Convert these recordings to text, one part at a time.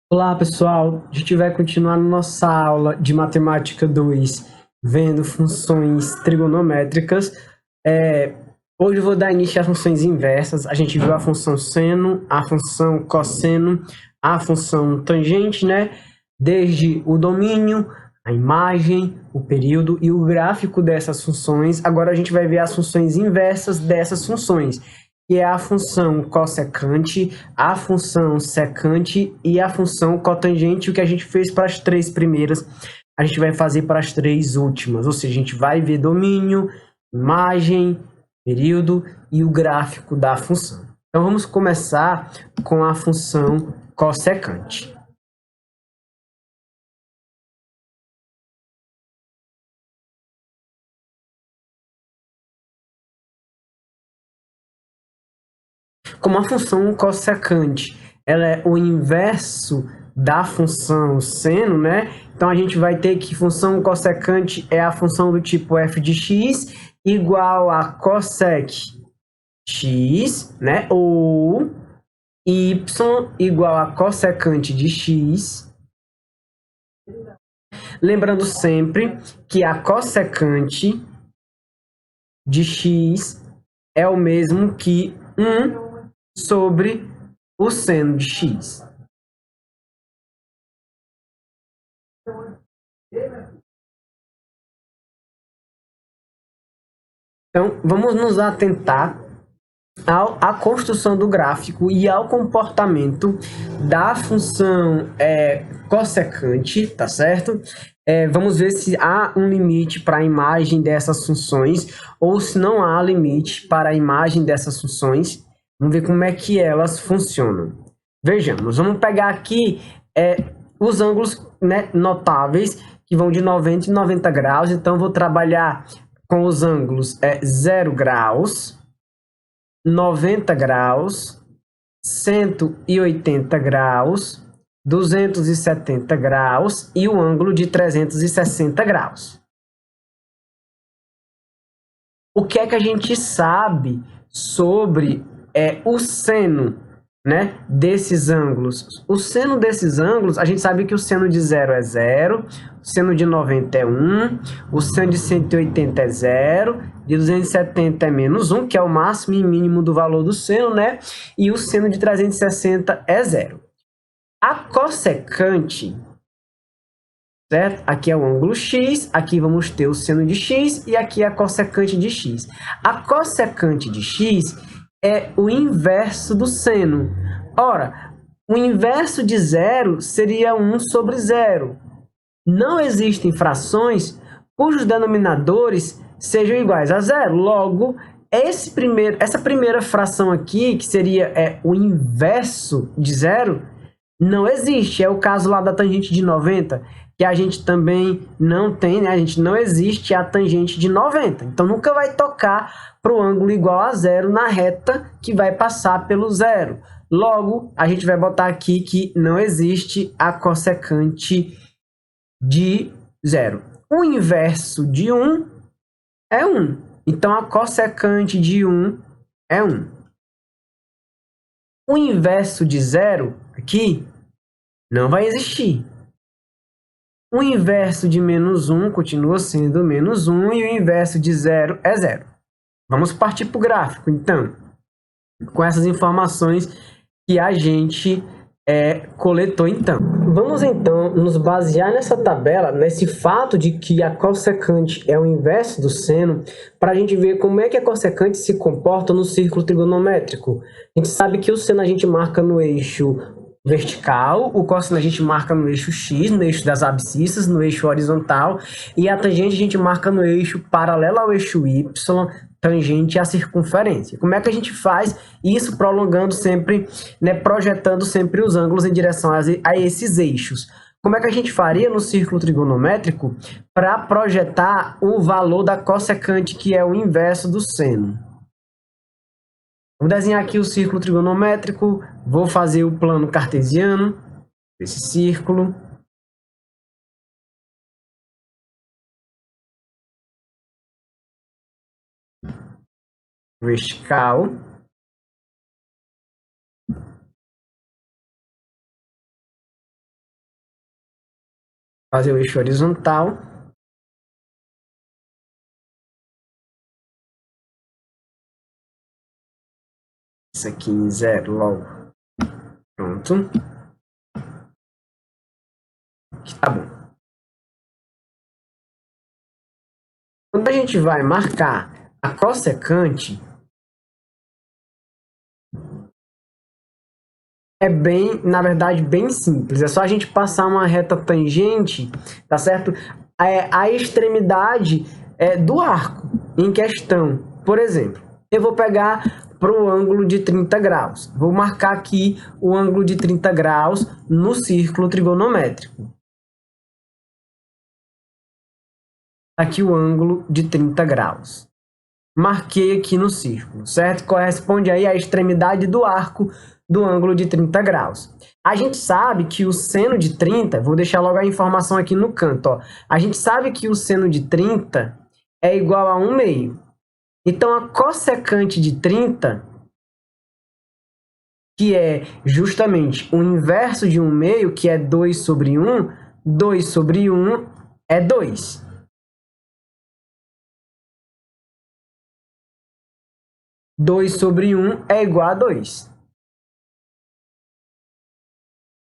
Olá, pessoal. A gente vai continuar nossa aula de Matemática 2, vendo funções trigonométricas. Hoje eu vou dar início às funções inversas. A gente viu a função seno, a função cosseno, a função tangente, né? Desde o domínio, a imagem, o período e o gráfico dessas funções. Agora a gente vai ver as funções inversas dessas funções, que é a função cossecante, a função secante e a função cotangente. O que a gente fez para as três primeiras, a gente vai fazer para as três últimas. Ou seja, a gente vai ver domínio, imagem, período e o gráfico da função. Então, vamos começar com a função cossecante. Como a função cossecante ela é o inverso da função seno, né? Então a gente vai ter que função cossecante é a função do tipo f de x igual a cossec x, né? Ou y igual a cossecante de x. Lembrando sempre que a cossecante de x é o mesmo que 1 sobre o seno de x. Então, vamos nos atentar à construção do gráfico e ao comportamento da função cossecante, tá certo? Vamos ver se há um limite para a imagem dessas funções ou se não há limite para a imagem dessas funções. Vamos ver como é que elas funcionam. Vejamos, vamos pegar aqui os ângulos, né, notáveis, que vão de 90 e 90 graus. Então, vou trabalhar com os ângulos 0 graus, 90 graus, 180 graus, 270 graus e o ângulo de 360 graus. O que é que a gente sabe sobre o seno, né, desses ângulos? O seno desses ângulos, a gente sabe que o seno de 0 é 0, o seno de 90 é 1, o seno de 180 é 0, de 270 é menos 1, que é o máximo e mínimo do valor do seno, né? E o seno de 360 é 0. A cossecante, certo? Aqui é o ângulo x, aqui vamos ter o seno de x e aqui a cossecante de x. A cossecante de x é o inverso do seno. Ora, o inverso de 0 seria 1 sobre 0. Não existem frações cujos denominadores sejam iguais a 0. Logo, essa primeira fração aqui, que seria o inverso de 0, não existe. É o caso lá da tangente de 90, que a gente também não tem, né? A gente não existe a tangente de 90. Então, nunca vai tocar para o ângulo igual a 0 na reta que vai passar pelo 0. Logo, a gente vai botar aqui que não existe a cossecante de 0. O inverso de 1 é 1. Então, a cossecante de 1 é 1. O inverso de 0 aqui não vai existir. O inverso de menos 1 continua sendo menos 1 e o inverso de 0 é 0. Vamos partir para o gráfico, então, com essas informações que a gente coletou, então. Vamos, então, nos basear nessa tabela, nesse fato de que a cossecante é o inverso do seno, para a gente ver como é que a cossecante se comporta no círculo trigonométrico. A gente sabe que o seno a gente marca no eixo vertical, o cosseno a gente marca no eixo x, no eixo das abscissas, no eixo horizontal, e a tangente a gente marca no eixo paralelo ao eixo y, tangente à circunferência. Como é que a gente faz isso prolongando sempre, né, projetando sempre os ângulos em direção a esses eixos? Como é que a gente faria no círculo trigonométrico para projetar o valor da cossecante, que é o inverso do seno? Vou desenhar aqui o círculo trigonométrico, vou fazer o plano cartesiano desse círculo. Vertical. Fazer o eixo horizontal. Isso aqui em 0 logo. Pronto. Tá bom. Quando a gente vai marcar a cossecante, é bem, na verdade, bem simples. É só a gente passar uma reta tangente, tá certo? A extremidade do arco em questão. Por exemplo, eu vou pegar para o ângulo de 30 graus. Vou marcar aqui o ângulo de 30 graus no círculo trigonométrico. Aqui o ângulo de 30 graus. Marquei aqui no círculo, certo? Corresponde aí à extremidade do arco do ângulo de 30 graus. A gente sabe que o seno de 30, vou deixar logo a informação aqui no canto, ó. A gente sabe que o seno de 30 é igual a 1 meio. Então, a cossecante de 30, que é justamente o inverso de 1 meio, que é 2 sobre 1, 2 sobre 1 é 2. Dois sobre 1 é igual a 2.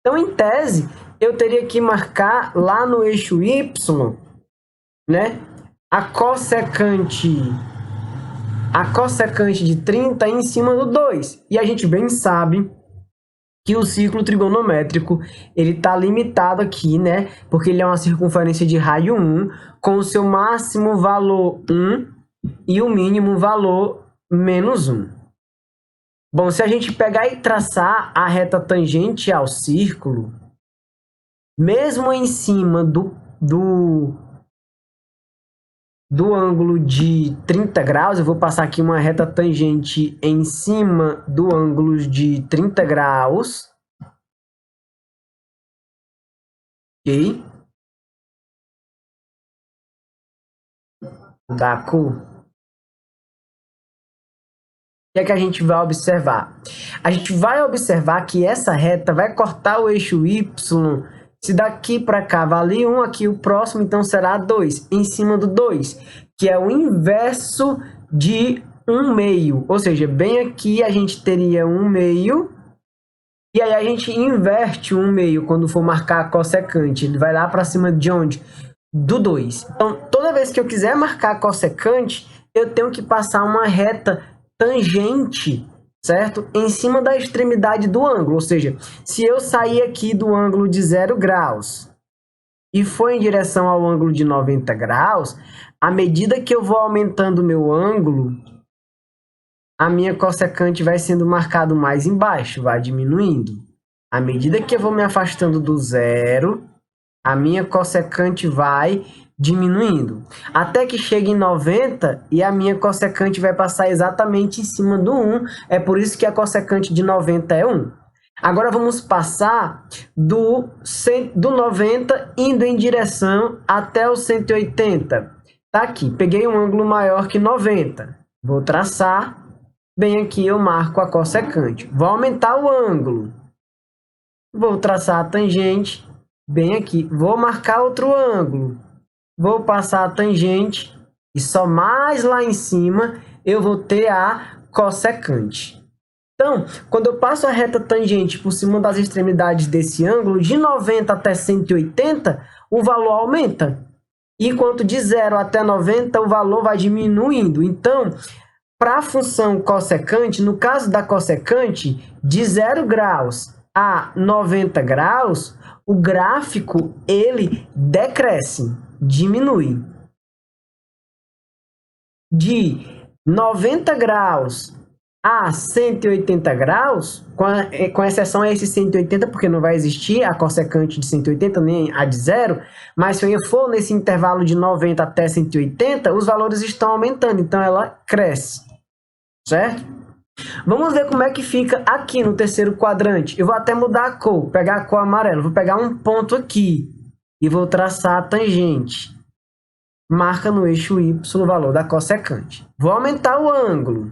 Então, em tese, eu teria que marcar lá no eixo Y, né, a cossecante de 30 em cima do 2. E a gente bem sabe que o círculo trigonométrico ele está limitado aqui, né, porque ele é uma circunferência de raio 1, com o seu máximo valor 1 e o mínimo valor menos 1. Bom, se a gente pegar e traçar a reta tangente ao círculo, mesmo em cima do ângulo de 30 graus, eu vou passar aqui uma reta tangente em cima do ângulo de 30 graus. Ok? Da cor. O que é que a gente vai observar? A gente vai observar que essa reta vai cortar o eixo Y. Se daqui para cá vale 1, aqui o próximo então será 2, em cima do 2, que é o inverso de 1 meio. Ou seja, bem aqui a gente teria 1 meio, e aí a gente inverte o 1 meio quando for marcar a cossecante. Ele vai lá para cima de onde? Do 2. Então, toda vez que eu quiser marcar a cossecante, eu tenho que passar uma reta tangente, certo? Em cima da extremidade do ângulo, ou seja, se eu sair aqui do ângulo de 0 graus e for em direção ao ângulo de 90 graus, à medida que eu vou aumentando o meu ângulo, a minha cossecante vai sendo marcado mais embaixo, vai diminuindo. À medida que eu vou me afastando do zero, a minha cossecante vai diminuindo, até que chegue em 90 e a minha cossecante vai passar exatamente em cima do 1. É por isso que a cossecante de 90 é 1. Agora vamos passar do 90 indo em direção até o 180. Tá aqui, peguei um ângulo maior que 90. Vou traçar, bem aqui eu marco a cossecante. Vou aumentar o ângulo. Vou traçar a tangente, bem aqui. Vou marcar outro ângulo. Vou passar a tangente e só mais lá em cima eu vou ter a cossecante. Então, quando eu passo a reta tangente por cima das extremidades desse ângulo, de 90 até 180, o valor aumenta. Enquanto de 0 até 90, o valor vai diminuindo. Então, para a função cossecante, no caso da cossecante, de 0 graus a 90 graus, o gráfico ele decresce. Diminui. De 90 graus a 180 graus, com exceção a esse 180, porque não vai existir a cossecante de 180, nem a de 0, mas se eu for nesse intervalo de 90 até 180, os valores estão aumentando, então ela cresce, certo? Vamos ver como é que fica aqui no terceiro quadrante. Eu vou até mudar a cor, pegar a cor amarela, vou pegar um ponto aqui e vou traçar a tangente. Marca no eixo Y o valor da cossecante. Vou aumentar o ângulo.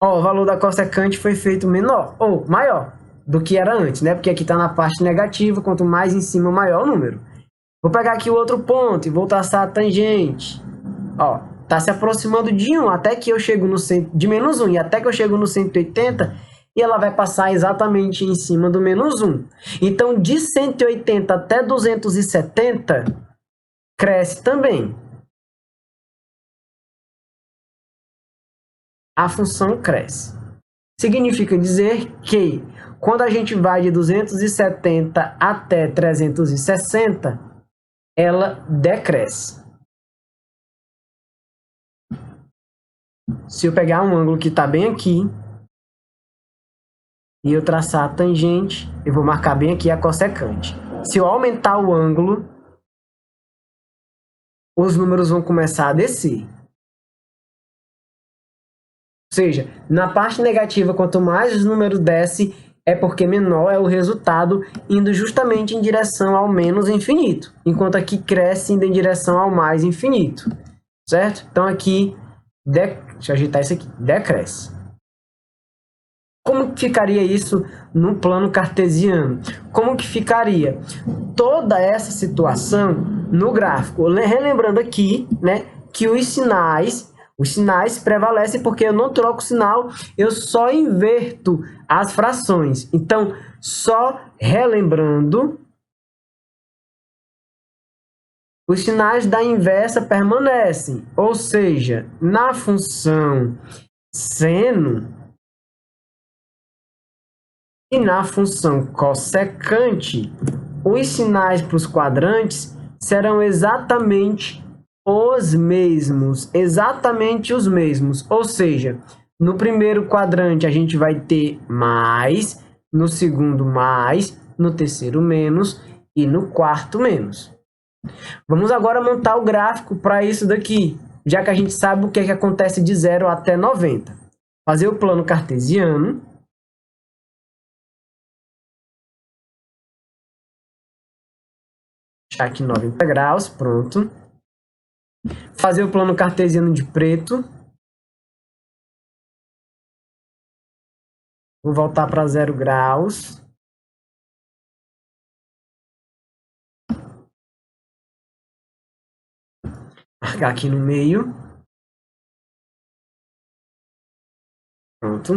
Ó, o valor da cossecante foi feito menor ou maior. do que era antes, né? Porque aqui está na parte negativa, quanto mais em cima, maior o número. Vou pegar aqui o outro ponto e vou traçar a tangente. Ó, tá se aproximando de 1 até que eu chego no de menos 1 e até que eu chego no 180 e ela vai passar exatamente em cima do menos 1. Então, de 180 até 270, cresce também. A função cresce. Significa dizer que quando a gente vai de 270 até 360, ela decresce. Se eu pegar um ângulo que está bem aqui e eu traçar a tangente, eu vou marcar bem aqui a cossecante. Se eu aumentar o ângulo, os números vão começar a descer. Ou seja, na parte negativa, quanto mais os números descem, é porque menor é o resultado, indo justamente em direção ao menos infinito. Enquanto aqui cresce indo em direção ao mais infinito. Certo? Então aqui, deixa eu ajeitar isso aqui, decresce. Como que ficaria isso no plano cartesiano? Como que ficaria toda essa situação no gráfico? Relembrando aqui, né, que os sinais prevalecem porque eu não troco o sinal, eu só inverto as frações. Então, só relembrando, os sinais da inversa permanecem. Ou seja, na função seno e na função cossecante, os sinais para os quadrantes serão exatamente os mesmos, ou seja, no primeiro quadrante a gente vai ter mais, no segundo mais, no terceiro menos e no quarto menos. Vamos agora montar o gráfico para isso daqui, já que a gente sabe o que acontece de 0 até 90. Fazer o plano cartesiano. Deixar aqui 90 graus, pronto. Fazer o plano cartesiano de preto. Vou voltar para 0 graus. Marcar aqui no meio. Pronto.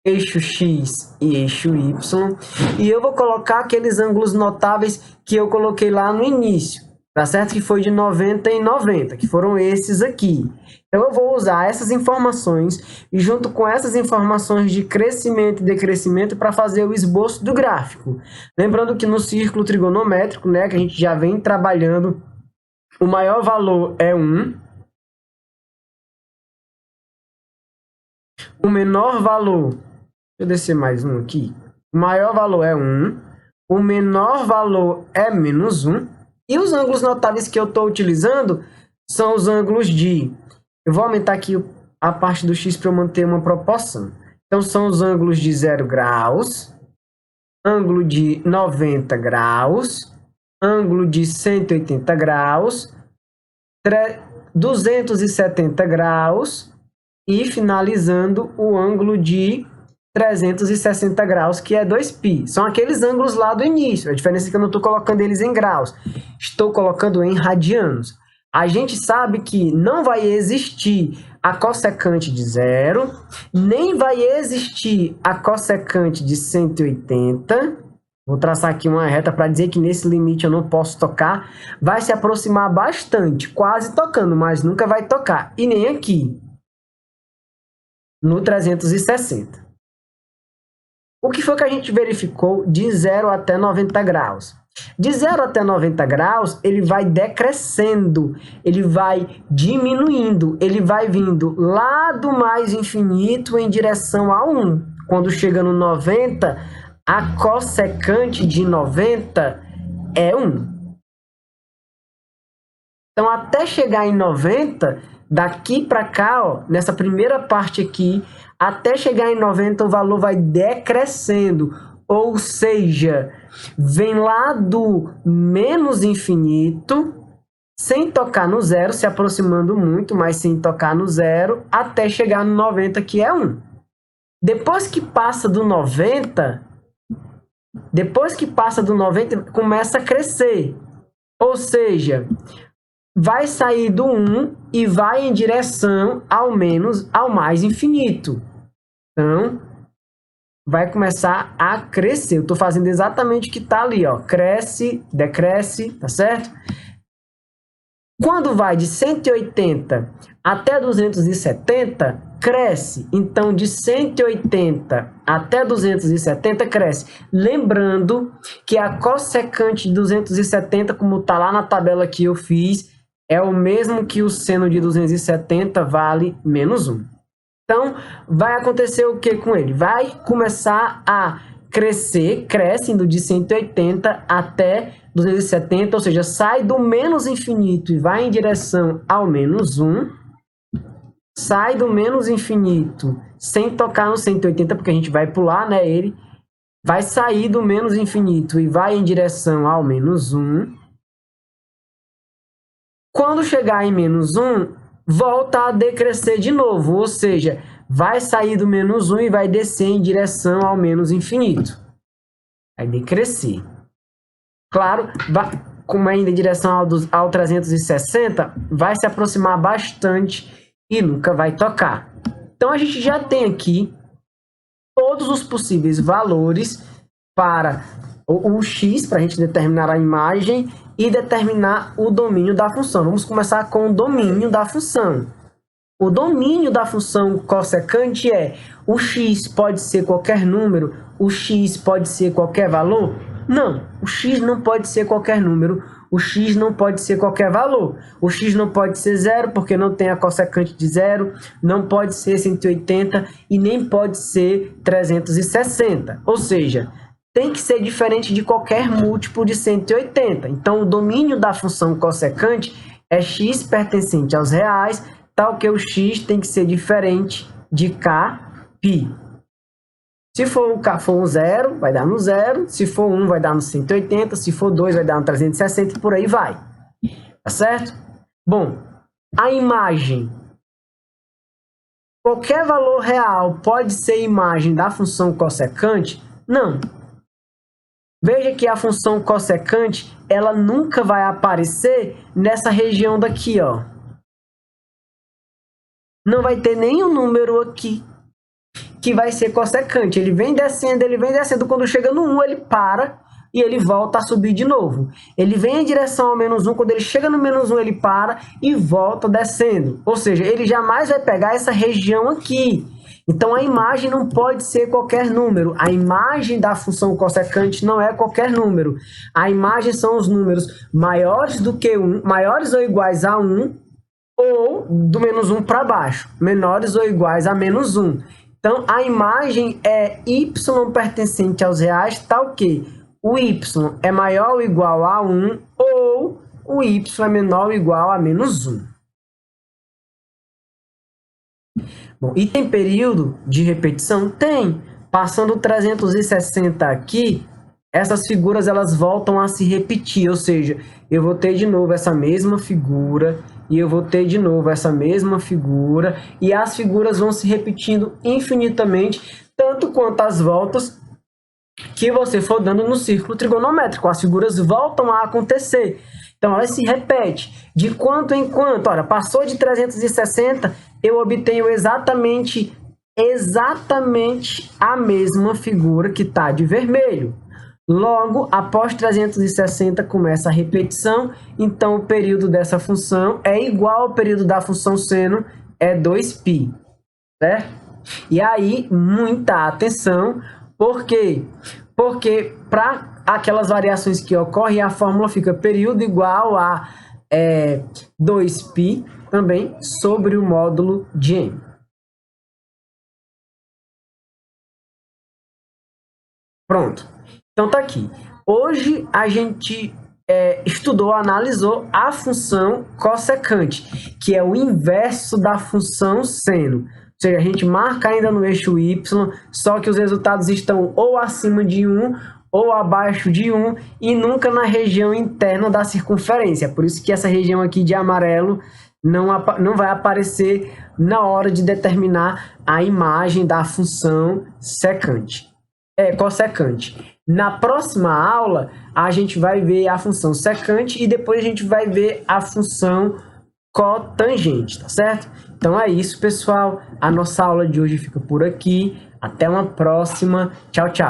Eixo X e eixo Y. E eu vou colocar aqueles ângulos notáveis que eu coloquei lá no início. Tá certo? Que foi de 90 em 90, que foram esses aqui. Então, eu vou usar essas informações e junto com essas informações de crescimento e decrescimento para fazer o esboço do gráfico. Lembrando que no círculo trigonométrico, né, que a gente já vem trabalhando, o maior valor é 1. O menor valor, deixa eu descer mais um aqui. O maior valor é 1. O menor valor é menos 1. E os ângulos notáveis que eu estou utilizando são os ângulos de... Eu vou aumentar aqui a parte do x para eu manter uma proporção. Então, são os ângulos de 0 graus, ângulo de 90 graus, ângulo de 180 graus, 270 graus e finalizando o ângulo de 360 graus, que é 2π. São aqueles ângulos lá do início. A diferença é que eu não estou colocando eles em graus. Estou colocando em radianos. A gente sabe que não vai existir a cossecante de 0, nem vai existir a cossecante de 180. Vou traçar aqui uma reta para dizer que nesse limite eu não posso tocar. Vai se aproximar bastante, quase tocando, mas nunca vai tocar. E nem aqui, no 360. O que foi que a gente verificou de 0 até 90 graus? De 0 até 90 graus, ele vai decrescendo, ele vai diminuindo, ele vai vindo lá do mais infinito em direção a 1. Quando chega no 90, a cossecante de 90 é 1. Então, até chegar em 90, daqui para cá, ó, nessa primeira parte aqui, até chegar em 90, o valor vai decrescendo. Ou seja, vem lá do menos infinito sem tocar no zero, se aproximando muito, mas sem tocar no zero, até chegar no 90, que é 1. Depois que passa do 90, começa a crescer. Ou seja, vai sair do 1 e vai em direção ao mais infinito. Então, vai começar a crescer. Eu estou fazendo exatamente o que está ali, ó. Cresce, decresce, tá certo? Quando vai de 180 até 270, cresce. Então, de 180 até 270, cresce. Lembrando que a cossecante de 270, como está lá na tabela que eu fiz, é o mesmo que o seno de 270 vale menos 1. Então, vai acontecer o que com ele? Vai começar a crescer, crescendo de 180 até 270, ou seja, sai do menos infinito e vai em direção ao menos 1. Sai do menos infinito sem tocar no 180, porque a gente vai pular, né, ele. Vai sair do menos infinito e vai em direção ao menos 1. Quando chegar em menos 1, volta a decrescer de novo, ou seja, vai sair do menos 1 e vai descer em direção ao menos infinito. Vai decrescer. Claro, como ainda em direção ao 360, vai se aproximar bastante e nunca vai tocar. Então, a gente já tem aqui todos os possíveis valores para o x, para a gente determinar a imagem e determinar o domínio da função. Vamos começar com o domínio da função. O domínio da função cossecante é: o x pode ser qualquer número, o x pode ser qualquer valor? Não, o x não pode ser qualquer número, o x não pode ser qualquer valor. O x não pode ser 0, porque não tem a cossecante de 0, não pode ser 180 e nem pode ser 360. Ou seja, tem que ser diferente de qualquer múltiplo de 180. Então, o domínio da função cossecante é x pertencente aos reais, tal que o x tem que ser diferente de k, π. Se for um 0, vai dar no 0. Se for 1, vai dar no 180. Se for 2, vai dar no 360 e por aí vai. Tá certo? Bom, a imagem. Qualquer valor real pode ser imagem da função cossecante? Não. Veja que a função cossecante, ela nunca vai aparecer nessa região daqui, ó. Não vai ter nenhum número aqui que vai ser cossecante. Ele vem descendo, quando chega no 1 ele para e ele volta a subir de novo. Ele vem em direção ao menos 1, quando ele chega no menos 1 ele para e volta descendo. Ou seja, ele jamais vai pegar essa região aqui. Então, a imagem não pode ser qualquer número. A imagem da função cossecante não é qualquer número. A imagem são os números maiores do que 1, maiores ou iguais a 1, ou do menos 1 para baixo, menores ou iguais a menos 1. Então, a imagem é y pertencente aos reais, tal que o y é maior ou igual a 1, ou o y é menor ou igual a menos 1. Bom, e tem período de repetição? Tem. Passando 360 aqui, essas figuras elas voltam a se repetir, ou seja, eu vou ter de novo essa mesma figura, e eu vou ter de novo essa mesma figura, e as figuras vão se repetindo infinitamente, tanto quanto as voltas que você for dando no círculo trigonométrico. As figuras voltam a acontecer. Então, ela se repete de quanto em quanto. Olha, passou de 360, eu obtenho exatamente a mesma figura que está de vermelho. Logo, após 360 começa a repetição, então o período dessa função é igual ao período da função seno, é 2π, certo? E aí, muita atenção, por quê? Porque para aquelas variações que ocorrem, a fórmula fica período igual a 2π também sobre o módulo de m. Pronto. Então tá aqui. Hoje a gente estudou, analisou a função cossecante, que é o inverso da função seno. Ou seja, a gente marca ainda no eixo y, só que os resultados estão ou acima de 1 ou abaixo de 1 e nunca na região interna da circunferência. Por isso que essa região aqui de amarelo não vai aparecer na hora de determinar a imagem da função cossecante. Na próxima aula, a gente vai ver a função secante e depois a gente vai ver a função cotangente, tá certo? Então é isso, pessoal. A nossa aula de hoje fica por aqui. Até uma próxima. Tchau, tchau.